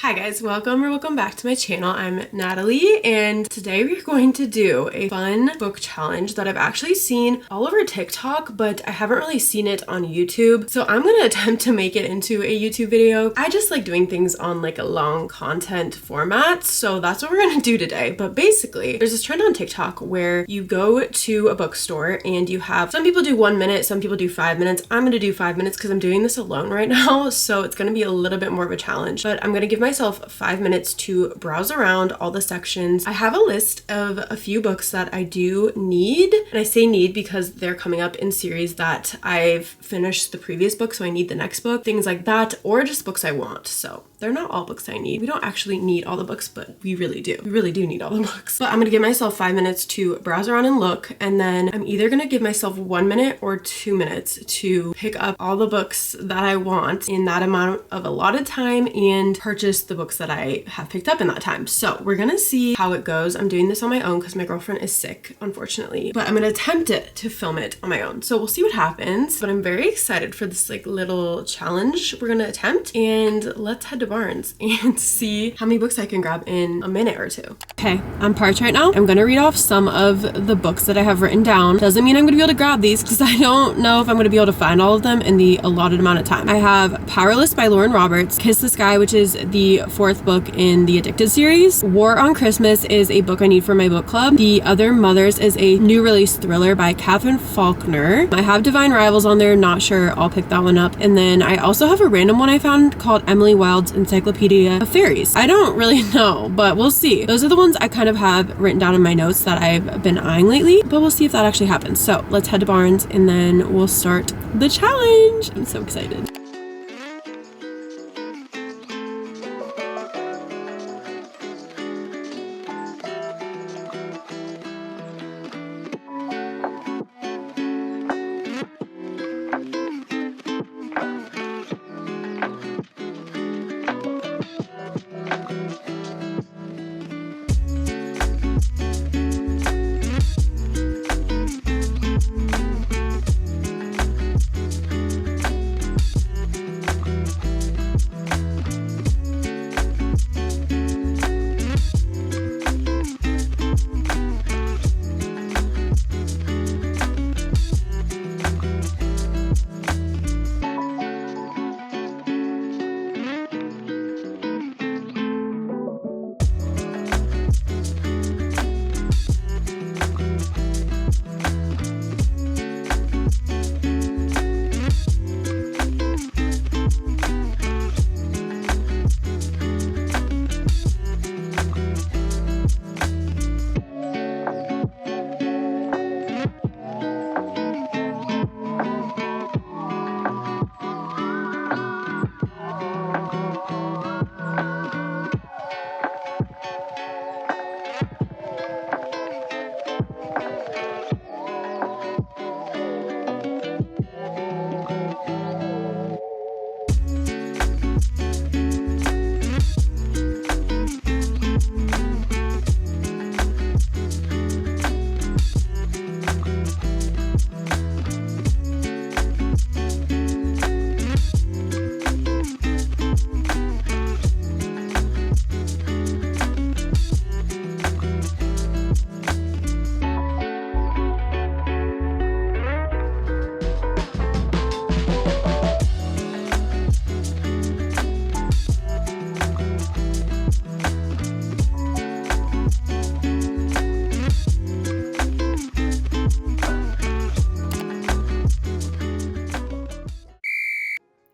Hi guys, welcome back to my channel. I'm Natalie, and today we're going to do a fun book challenge that I've actually seen all over TikTok, but I haven't really seen it on YouTube. So I'm gonna attempt to make it into a YouTube video. I just like doing things on like a long content format, so that's what we're gonna do today. But basically, there's this trend on TikTok where you go to a bookstore and you have, some people do 1 minute, some people do 5 minutes. I'm gonna do 5 minutes because I'm doing this alone right now, so it's gonna be a little bit more of a challenge, but I'm gonna give myself 5 minutes to browse around all the sections. I have a list of a few books that I do need, and I say need because they're coming up in series that I've finished the previous book, so I need the next book, things like that, or just books I want. So they're not all books I need. We don't actually need all the books, but we really do. We really do need all the books. But I'm gonna give myself 5 minutes to browse around and look, and then I'm either gonna give myself 1 minute or 2 minutes to pick up all the books that I want in that amount of allotted time and purchase the books that I have picked up in that time. So we're gonna see how it goes. I'm doing this on my own because my girlfriend is sick, unfortunately, but I'm gonna attempt it to film it on my own. So we'll see what happens, but I'm very excited for this like little challenge we're gonna attempt, and let's head to Barnes and see how many books I can grab in a minute or two. Okay, I'm parked right now. I'm gonna read off some of the books that I have written down. Doesn't mean I'm gonna be able to grab these because I don't know if I'm gonna be able to find all of them in the allotted amount of time. I have Powerless by Lauren Roberts, Kiss the Sky, which is the fourth book in the Addicted series. War on Christmas is a book I need for my book club. The Other Mothers is a new release thriller by Katherine Faulkner. I have Divine Rivals on there, not sure, I'll pick that one up. And then I also have a random one I found called Emily Wilde's Encyclopedia of Fairies. I don't really know, but we'll see. Those are the ones I kind of have written down in my notes that I've been eyeing lately, but we'll see if that actually happens. So let's head to Barnes and then we'll start the challenge. I'm so excited.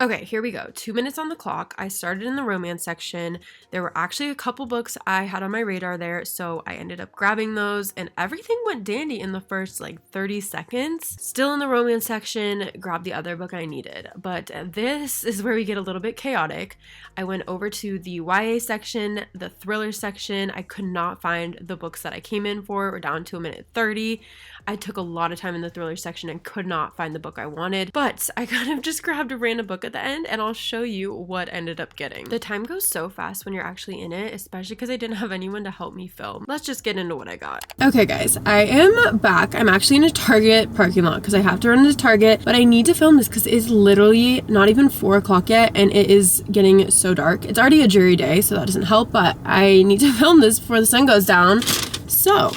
Okay, here we go. 2 minutes on the clock. I started in the romance section. There were actually a couple books I had on my radar there, so I ended up grabbing those, and everything went dandy in the first like 30 seconds. Still in the romance section, grabbed the other book I needed. But this is where we get a little bit chaotic. I went over to the YA section, the thriller section. I could not find the books that I came in for. We're down to 1:30. I took a lot of time in the thriller section and could not find the book I wanted, but I kind of just grabbed a random book at the end and I'll show you what ended up getting. The time goes so fast when you're actually in it, especially because I didn't have anyone to help me film. Let's just get into what I got. Okay guys, I am back. I'm actually in a Target parking lot because I have to run into Target, but I need to film this because it's literally not even 4 o'clock yet and it is getting so dark. It's already a dreary day, so that doesn't help, but I need to film this before the sun goes down. So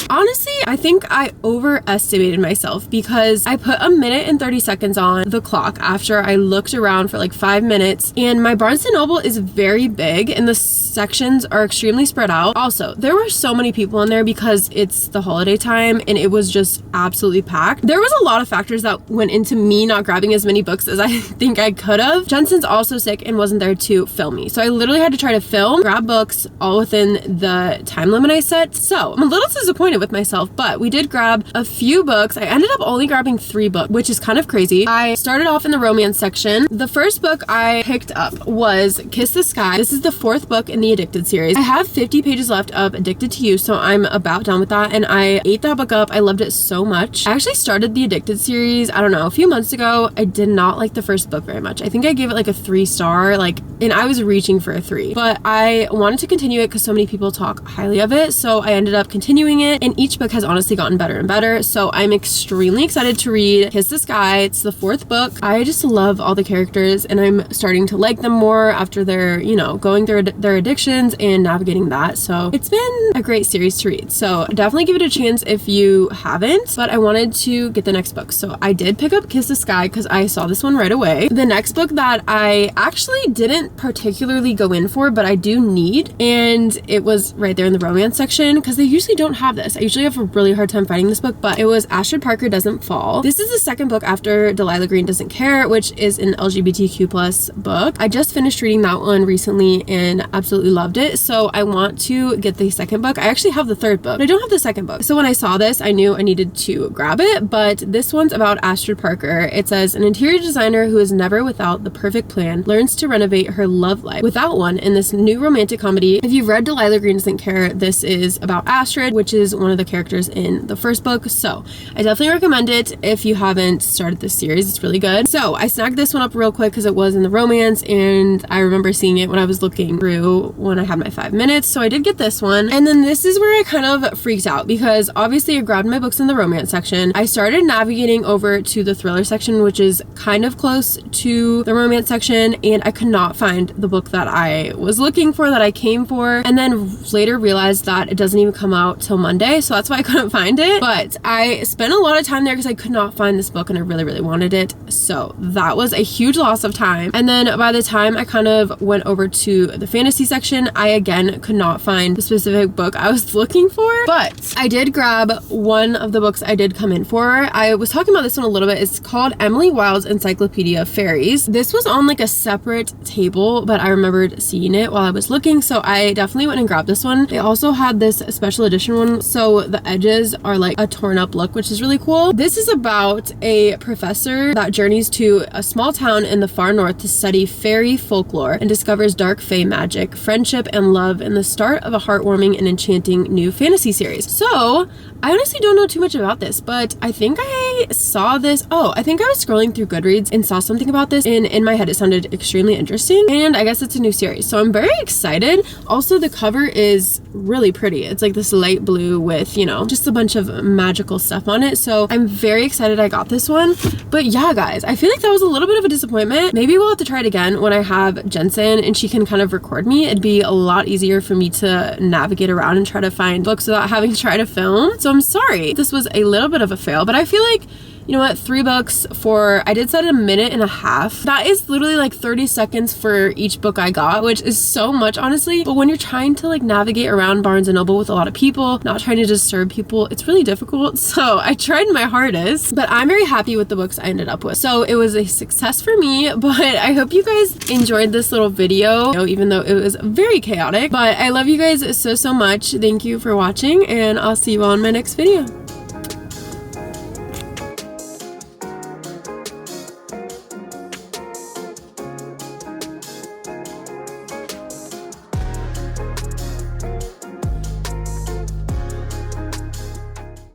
honestly, I think I overestimated myself because I put 1 minute and 30 seconds on the clock after I looked around for like 5 minutes, and my Barnes & Noble is very big and the sections are extremely spread out. Also, there were so many people in there because it's the holiday time and it was just absolutely packed. There was a lot of factors that went into me not grabbing as many books as I think I could have. Jensen's also sick and wasn't there to film me, so I literally had to try to film, grab books all within the time limit I set. So I'm a little disappointed with myself, but we did grab a few books. I ended up only grabbing 3 books, which is kind of crazy. I started off in the romance section. The first book I picked up was Kiss the Sky. This is the 4th book in the Addicted series. I have 50 pages left of Addicted to You, so I'm about done with that, and I ate that book up. I loved it so much. I actually started the Addicted series, I don't know, a few months ago. I did not like the first book very much. I think I gave it like a 3-star, and I was reaching for a 3, but I wanted to continue it because so many people talk highly of it, so I ended up continuing it, and each book has honestly gotten better and better, so I'm extremely excited to read Kiss the Sky. It's the 4th book. I just love all the characters and I'm starting to like them more after they're, you know, going through their addictions and navigating that, so it's been a great series to read. So definitely give it a chance if you haven't, but I wanted to get the next book, so I did pick up Kiss the Sky because I saw this one right away. The next book that I actually didn't particularly go in for, but I do need, and it was right there in the romance section because they usually don't have this. I usually have a really hard time finding this book, but it was Astrid Parker Doesn't Fall. This is the second book after Delilah Green Doesn't Care, which is an LGBTQ plus book. I just finished reading that one recently and absolutely loved it, so I want to get the second book. I actually have the 3rd book, but I don't have the second book. So when I saw this, I knew I needed to grab it, but this one's about Astrid Parker. It says, an interior designer who is never without the perfect plan learns to renovate her love life without one in this new romantic comedy. If you've read Delilah Green Doesn't Care, this is about Astrid, which is one of the characters in the first book, so I definitely recommend it if you haven't started this series. It's really good. So I snagged this one up real quick because it was in the romance and I remember seeing it when I was looking through when I had my 5 minutes, so I did get this one. And then this is where I kind of freaked out because obviously I grabbed my books in the romance section. I started navigating over to the thriller section, which is kind of close to the romance section, and I could not find the book that I was looking for, that I came for, and then later realized that it doesn't even come out till Monday, so that's why I couldn't find it. But I spent a lot of time there because I could not find this book and I really, really wanted it, so that was a huge loss of time. And then by the time I kind of went over to the fantasy section, I again could not find the specific book I was looking for, but I did grab one of the books I did come in for. I was talking about this one a little bit. It's called Emily Wilde's Encyclopedia of Fairies. This was on like a separate table, but I remembered seeing it while I was looking, so I definitely went and grabbed this one. They also had this special edition one, so the edges are like a torn up look, which is really cool. This is about a professor that journeys to a small town in the far north to study fairy folklore and discovers dark fae magic, friendship, and love in the start of a heartwarming and enchanting new fantasy series. So I honestly don't know too much about this, but I think I saw this. Oh, I think I was scrolling through Goodreads and saw something about this, and in my head it sounded extremely interesting, and I guess it's a new series, so I'm very excited. Also, the cover is really pretty. It's like this light blue with, you know, just a bunch of magical stuff on it, so I'm very excited I got this one. But yeah, guys, I feel like that was a little bit of a disappointment. Maybe we'll have to try it again when I have Jensen and she can kind of record me. It'd be a lot easier for me to navigate around and try to find books without having to try to film. So I'm sorry this was a little bit of a fail, but I feel like, you know what, 3 books for, I did set it 1.5 minutes. That is literally like 30 seconds for each book I got, which is so much, honestly. But when you're trying to like navigate around Barnes & Noble with a lot of people, not trying to disturb people, it's really difficult. So I tried my hardest, but I'm very happy with the books I ended up with. So it was a success for me, but I hope you guys enjoyed this little video, even though it was very chaotic. But I love you guys so much. Thank you for watching, and I'll see you all in my next video.